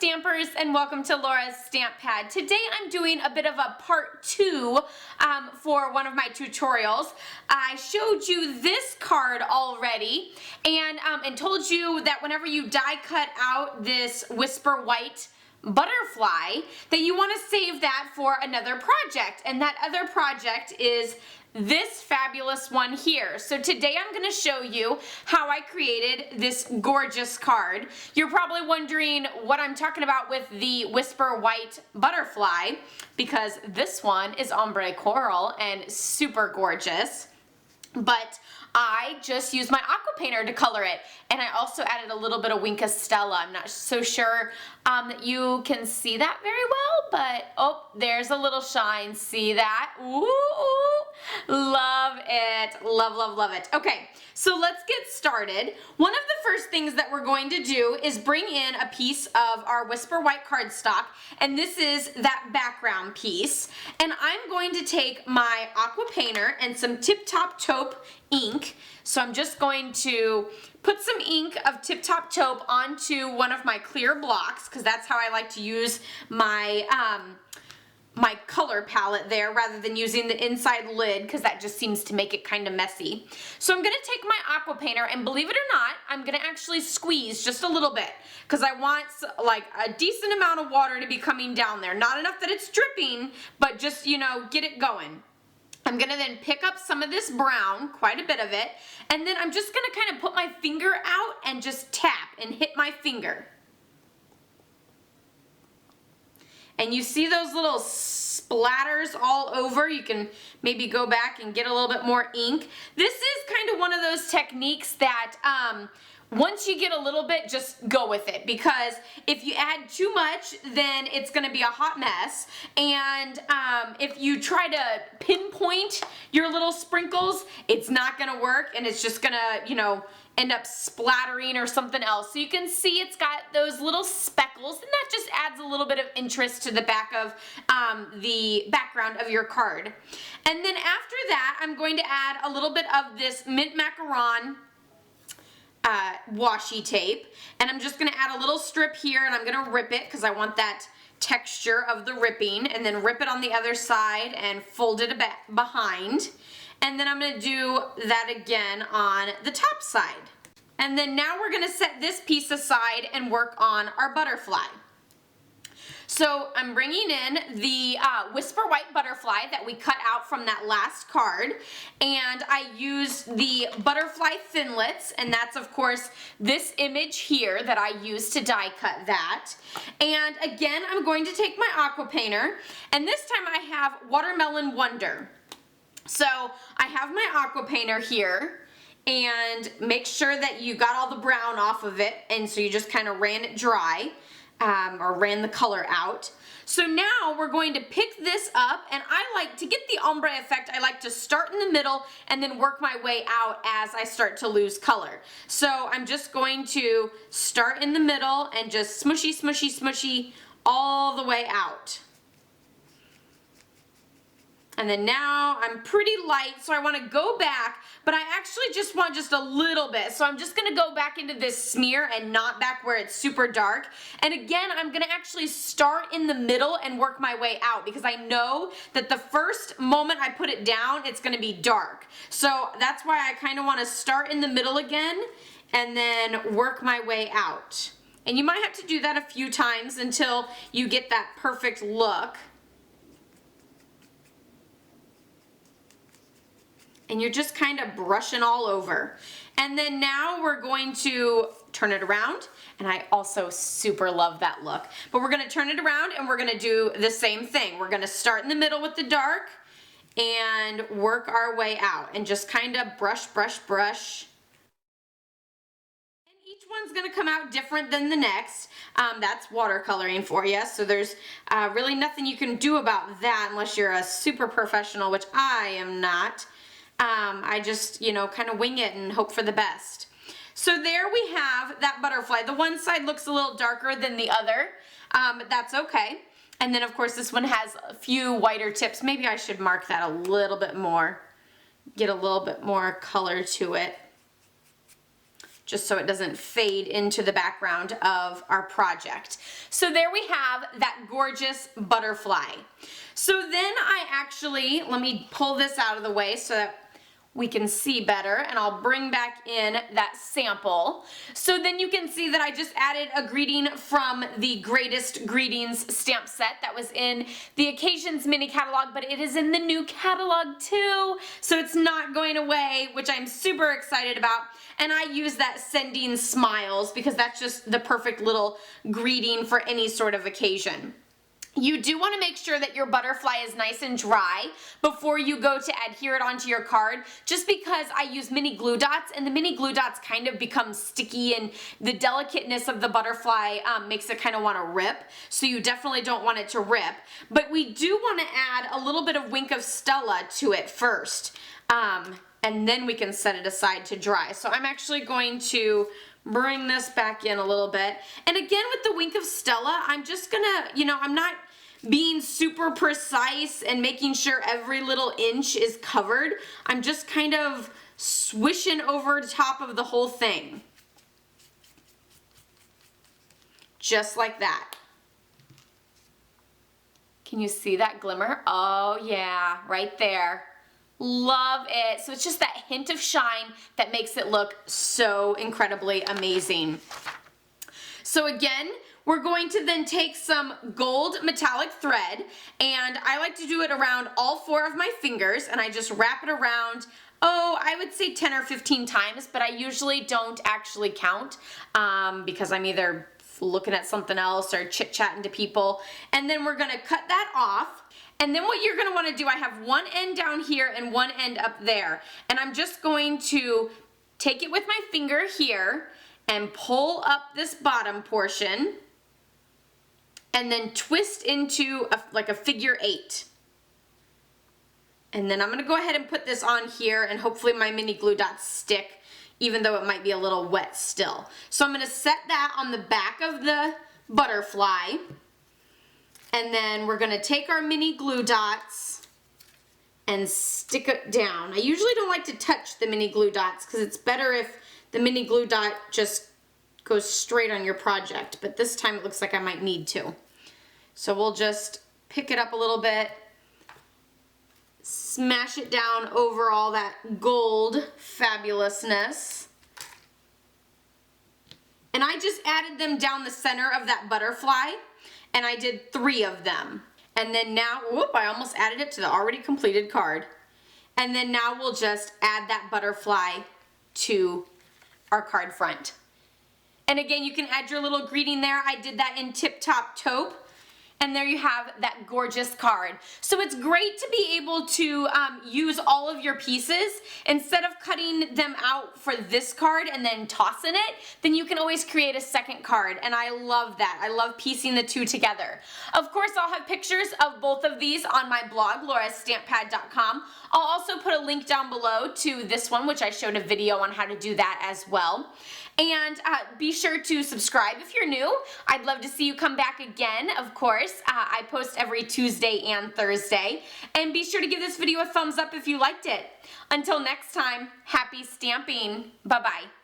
Stampers, and welcome to Laura's Stamp Pad. Today I'm doing a bit of a part 2 for one of my tutorials. I showed you this card already and told you that whenever you die cut out this Whisper White butterfly, that you want to save that for another project, and that other project is this fabulous one here. So today I'm going to show you how I created this gorgeous card. You're probably wondering what I'm talking about with the Whisper White butterfly, because this one is ombre coral and super gorgeous. But I just used my Aqua Painter to color it, and I also added a little bit of Wink of Stella. I'm not so sure that you can see that very well, but oh, there's a little shine. See that? Ooh, love it. Love, love, love it. Okay, so let's get started. One of the first things that we're going to do is bring in a piece of our Whisper White cardstock, and this is that background piece. And I'm going to take my Aqua Painter and some Tip Top Taupe ink. So I'm just going to put some ink of Tip Top Taupe onto one of my clear blocks, because that's how I like to use my my color palette there, rather than using the inside lid, because that just seems to make it kind of messy. So I'm going to take my Aqua Painter, and believe it or not, I'm going to actually squeeze just a little bit, because I want like a decent amount of water to be coming down there. Not enough that it's dripping, but just, you know, get it going. I'm going to then pick up some of this brown, quite a bit of it, and then I'm just going to kind of put my finger out and just tap and hit my finger. And you see those little splatters all over. You can maybe go back and get a little bit more ink. This is kind of one of those techniques that once you get a little bit, just go with it, because if you add too much, then it's going to be a hot mess. And if you try to pinpoint your little sprinkles, it's not going to work, and it's just going to, you know, end up splattering or something else. So you can see it's got those little speckles, and that just adds a little bit of interest to the back of the background of your card. And then after that, I'm going to add a little bit of this mint macaron washi tape, and I'm just going to add a little strip here, and I'm going to rip it because I want that texture of the ripping, and then rip it on the other side and fold it behind. And then I'm going to do that again on the top side. And then now we're going to set this piece aside and work on our butterfly. So I'm bringing in the Whisper White butterfly that we cut out from that last card, and I used the butterfly thinlits, and that's of course this image here that I used to die cut that. And again, I'm going to take my Aqua Painter, and this time I have Watermelon Wonder. So I have my Aqua Painter here, and make sure that you got all the brown off of it, and so you just kind of ran it dry, or ran the color out. So now we're going to pick this up, and I like to get the ombre effect. I like to start in the middle and then work my way out as I start to lose color. So I'm just going to start in the middle and just smushy, smushy, smushy all the way out. And then now I'm pretty light, so I want to go back, but I actually just want just a little bit. So I'm just going to go back into this smear and not back where it's super dark. And again, I'm going to actually start in the middle and work my way out, because I know that the first moment I put it down, it's going to be dark. So that's why I kind of want to start in the middle again and then work my way out. And you might have to do that a few times until you get that perfect look. And you're just kind of brushing all over. And then now we're going to turn it around, and I also super love that look. But we're going to turn it around, and we're going to do the same thing. We're going to start in the middle with the dark and work our way out, and just kind of brush, brush, brush. And each one's going to come out different than the next. That's watercoloring for you, so there's really nothing you can do about that unless you're a super professional, which I am not. I just, you know, kind of wing it and hope for the best. So there we have that butterfly. The one side looks a little darker than the other, but that's okay. And then of course this one has a few whiter tips. Maybe I should mark that a little bit more, get a little bit more color to it. just so it doesn't fade into the background of our project. So there we have that gorgeous butterfly. So then I actually, let me pull this out of the way so that we can see better, and I'll bring back in that sample. So then you can see that I just added a greeting from the Greatest Greetings stamp set that was in the Occasions mini catalog, but it is in the new catalog too, so it's not going away, which I'm super excited about. And I use that Sending Smiles because that's just the perfect little greeting for any sort of occasion. You do want to make sure that your butterfly is nice and dry before you go to adhere it onto your card, just because I use mini glue dots, and the mini glue dots kind of become sticky, and the delicateness of the butterfly makes it kind of want to rip, so you definitely don't want it to rip. But we do want to add a little bit of Wink of Stella to it first, and then we can set it aside to dry. So I'm actually going to bring this back in a little bit. And again, with the Wink of Stella, I'm just gonna, I'm not being super precise and making sure every little inch is covered. I'm just kind of swishing over the top of the whole thing. Just like that. Can you see that glimmer? Oh yeah, right there. Love it. So it's just that hint of shine that makes it look so incredibly amazing. So again, we're going to then take some gold metallic thread, and I like to do it around all 4 of my fingers, and I just wrap it around, I would say 10 or 15 times, but I usually don't actually count because I'm either looking at something else or chit-chatting to people. And then we're gonna cut that off. And then what you're going to want to do, I have one end down here and one end up there. And I'm just going to take it with my finger here and pull up this bottom portion and then twist into like a figure 8. And then I'm going to go ahead and put this on here, and hopefully my mini glue dots stick, even though it might be a little wet still. So I'm going to set that on the back of the butterfly. And then we're gonna take our mini glue dots and stick it down. I usually don't like to touch the mini glue dots because it's better if the mini glue dot just goes straight on your project, but this time it looks like I might need to. So we'll just pick it up a little bit, smash it down over all that gold fabulousness. And I just added them down the center of that butterfly. And I did 3 of them. And then now, whoop, I almost added it to the already completed card. And then now we'll just add that butterfly to our card front. And again, you can add your little greeting there. I did that in Tip Top Taupe. And there you have that gorgeous card. So it's great to be able to use all of your pieces. Instead of cutting them out for this card and then tossing it, then you can always create a second card. And I love that. I love piecing the 2 together. Of course, I'll have pictures of both of these on my blog, laurastamppad.com. I'll also put a link down below to this one, which I showed a video on how to do that as well. And be sure to subscribe if you're new. I'd love to see you come back again, of course. I post every Tuesday and Thursday. And be sure to give this video a thumbs up if you liked it. Until next time, happy stamping. Bye-bye.